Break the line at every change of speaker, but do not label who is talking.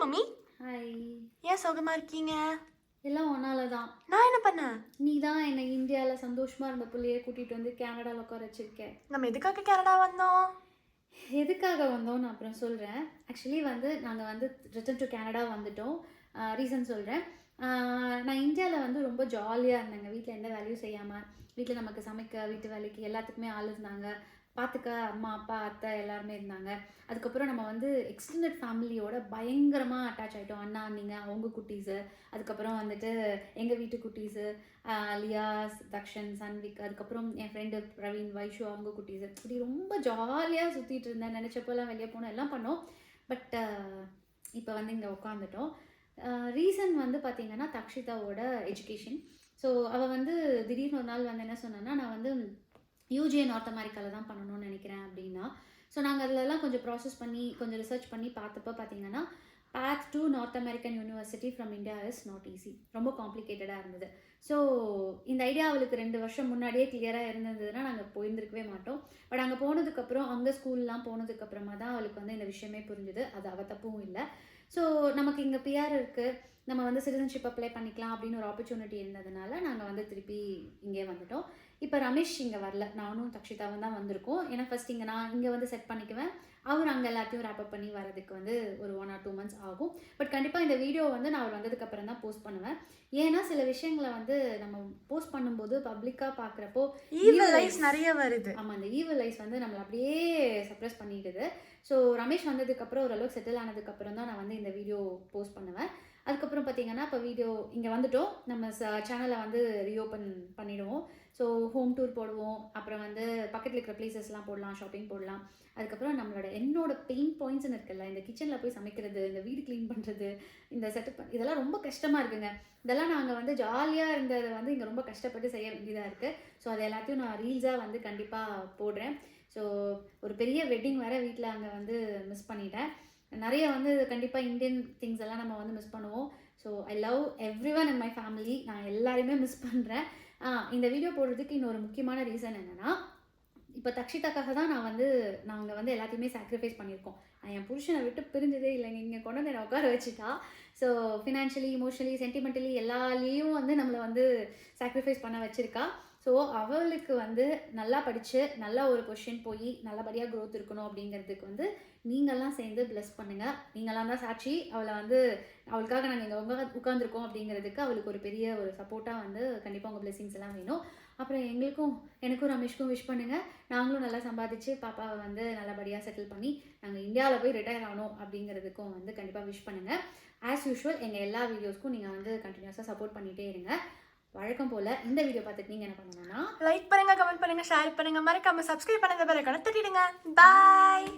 Mummy.
Hi.
ஏன் சோகமா இருக்கீங்க?
எல்லாம் ஒன்னால தான்.
நான் என்ன பண்ணேன்?
நீ தான் என்னை இந்தியாவில் சந்தோஷமாக இருந்த பிள்ளையை கூட்டிகிட்டு வந்து கேனடாவில் உட்கார வச்சிருக்கேன்.
நம்ம எதுக்காக கனடா வந்தோம்?
எதுக்காக வந்தோம் நான் அப்புறம் சொல்கிறேன். ஆக்சுவலி வந்து நாங்கள் வந்து ரிட்டர்ன் டு கேனடா வந்துட்டோம். ரீசன் சொல்கிறேன். நான் இந்தியாவில் வந்து ரொம்ப ஜாலியாக இருந்தேங்க. வீட்டில் எந்த வேலையும் செய்யாமல், வீட்டில் நமக்கு சமைக்க, வீட்டு வேலைக்கு எல்லாத்துக்குமே ஆள் இருந்தாங்க. பார்த்துக்க அம்மா அப்பா அத்தை எல்லாருமே இருந்தாங்க. அதுக்கப்புறம் நம்ம வந்து எக்ஸ்டெண்டட் ஃபேமிலியோட பயங்கரமாக அட்டாச் ஆகிட்டோம். அண்ணா அண்ணிங்க, அவங்க குட்டீஸு, அதுக்கப்புறம் வந்துட்டு எங்கள் வீட்டு குட்டீஸு, லியாஸ், தக்ஷன், சன்விக், அதுக்கப்புறம் என் ஃப்ரெண்டு பிரவீன், வைஷு, அவங்க குட்டீஸு, இப்படி ரொம்ப ஜாலியாக சுற்றிட்டு இருந்தேன். நினச்சப்போலாம் வெளியே போனோம், எல்லாம் பண்ணோம். பட் இப்போ வந்து இங்கே உட்காந்துட்டோம். ரீசன் வந்து பார்த்திங்கன்னா தக்ஷிதாவோட எஜுகேஷன். ஸோ அவள் வந்து திடீர்னு ஒரு நாள் வந்து என்ன சொன்னான்னா, நான் வந்து யூஜிஏ நார்த் அமெரிக்காவில் தான் பண்ணணும்னு நினைக்கிறேன் அப்படின்னா. ஸோ நாங்கள் அதிலலாம் கொஞ்சம் ப்ராசஸ் பண்ணி கொஞ்சம் ரிசர்ச் பண்ணி பார்த்தப்போ பார்த்தீங்கன்னா, path to North American university from India is not easy. ரொம்ப காம்ப்ளிகேட்டடாக இருந்தது. ஸோ இந்த ஐடியா அவளுக்கு 2 வருஷம் முன்னாடியே கிளியராக இருந்ததுன்னா நாங்கள் போயிருந்துருக்கவே மாட்டோம். பட் அங்கே போனதுக்கப்புறம், அங்கே ஸ்கூல்லாம் போனதுக்கப்புறமா தான் அவளுக்கு வந்து இந்த விஷயமே புரிஞ்சுது. அது அவள் தப்பும் இல்லை. ஸோ நமக்கு இங்கே பிஆர் இருக்குது, நம்ம வந்து சிட்டிசன்ஷிப் அப்ளை பண்ணிக்கலாம் அப்படின்னு ஒரு ஆப்பர்ச்சுனிட்டி இருந்ததுனால நாங்கள் வந்து திருப்பி இங்கே வந்துட்டோம். இப்போ ரமேஷ் இங்கே வரல, நானும் தக்ஷிதாவும் தான் வந்திருக்கோம். ஏன்னா ஃபஸ்ட் நான் இங்கே வந்து செட் பண்ணிக்குவேன், அவர் அங்கே எல்லாத்தையும் ரேப்பப் பண்ணி வரதுக்கு வந்து ஒரு 1 or 2 months ஆகும். பட் கண்டிப்பாக இந்த வீடியோ வந்து நான் அவர் வந்ததுக்கப்புறம் தான் போஸ்ட் பண்ணுவேன். ஏன்னா சில விஷயங்களை வந்து நம்ம போஸ்ட் பண்ணும்போது பப்ளிக்காக பார்க்குறப்போ
ஈவில் ஐஸ் நிறைய வருது.
ஆமாம், அந்த ஈவில் ஐஸ் வந்து நம்மளை அப்படியே சப்ரெஸ் பண்ணிடுது. ஸோ ரமேஷ் வந்ததுக்கப்புறம் ஓரளவுக்கு செட்டில் ஆனதுக்கப்புறம் தான் நான் வந்து இந்த வீடியோ போஸ்ட் பண்ணுவேன். அதுக்கப்புறம் பார்த்தீங்கன்னா இப்போ வீடியோ இங்கே வந்துட்டோம், நம்ம சேனலை வந்து ரீஓப்பன் பண்ணிவிடுவோம். ஸோ ஹோம் டூர் போடுவோம், அப்புறம் வந்து பக்கத்தில் இருக்கிற பிளேசஸ்லாம் போடலாம், ஷாப்பிங் போடலாம். அதுக்கப்புறம் என்னோட பெயின் பாயிண்ட்ஸ்னு இருக்குல்ல, இந்த கிச்சனில் போய் சமைக்கிறது, இந்த வீடு க்ளீன் பண்ணுறது, இந்த செட்டப், இதெல்லாம் ரொம்ப கஷ்டமாக இருக்குங்க. இதெல்லாம் நாங்கள் வந்து ஜாலியாக இருந்ததை வந்து இங்கே ரொம்ப கஷ்டப்பட்டு செய்ய வேண்டியதாக இருக்குது. ஸோ அது எல்லாத்தையும் நான் ரீல்ஸாக வந்து கண்டிப்பாக போடுறேன். ஸோ ஒரு பெரிய வெட்டிங் வேறு வீட்டில் அங்கே வந்து மிஸ் பண்ணிட்டேன். நிறைய வந்து கண்டிப்பாக இந்தியன் திங்ஸ் எல்லாம் நம்ம வந்து மிஸ் பண்ணுவோம். So I love every one in my family. நான் எல்லாரையுமே மிஸ் பண்ணுறேன். இந்த வீடியோ போடுறதுக்கு இன்னொரு முக்கியமான ரீசன் என்னென்னா, இப்போ தக்ஷிதாக்காக தான் நாங்கள் வந்து எல்லாத்தையுமே சாக்ரிஃபைஸ் பண்ணியிருக்கோம். என் புருஷனை விட்டு பிரிஞ்சதே இல்லைங்க. இங்கே கொண்டு வந்து என்னை உட்கார வச்சுட்டா. ஸோ ஃபினான்ஷியலி, இமோஷனலி, சென்டிமெண்டலி எல்லாலேயும் வந்து நம்மளை வந்து சாக்ரிஃபைஸ் பண்ண வச்சுருக்கா. ஸோ அவளுக்கு வந்து நல்லா படித்து நல்ல ஒரு பொசிஷன் போய் நல்லபடியாக க்ரோத் இருக்கணும் அப்படிங்கிறதுக்கு வந்து நீங்கள்லாம் சேர்ந்து ப்ளஸ் பண்ணுங்கள். நீங்களாம் தான் சாட்சி. அவளை வந்து அவளுக்காக நாங்கள் இங்கே உட்காந்துருக்கோம் அப்படிங்கிறதுக்கு அவளுக்கு ஒரு பெரிய ஒரு சப்போர்ட்டாக வந்து கண்டிப்பாக உங்கள் பிளெஸிங்ஸ் எல்லாம் வேணும். அப்புறம் எனக்கும் ரமேஷ்க்கும் விஷ் பண்ணுங்கள். நாங்களும் நல்லா சம்பாதிச்சு பாப்பாவை வந்து நல்லபடியாக செட்டில் பண்ணி நாங்கள் இந்தியாவில் போய் ரிட்டையர் ஆகணும் அப்படிங்கிறதுக்கும் வந்து கண்டிப்பாக விஷ் பண்ணுங்கள். ஆஸ் யூஷுவல் எங்கள் எல்லா வீடியோஸ்க்கும் நீங்கள் வந்து கண்டினியூஸாக சப்போர்ட் பண்ணிகிட்டே இருங்க. வழக்கம் போல் இந்த வீடியோ பார்த்துட்டு நீங்கள் என்ன பண்ணணும்னா
லைக் பண்ணுங்கள், கமெண்ட் பண்ணுங்கள், ஷேர் பண்ணுங்கள், மறக்காமல் சப்ஸ்கிரைப் பண்ணுங்க, பெல் ஐகானை தட்டிடுங்க. பாய்.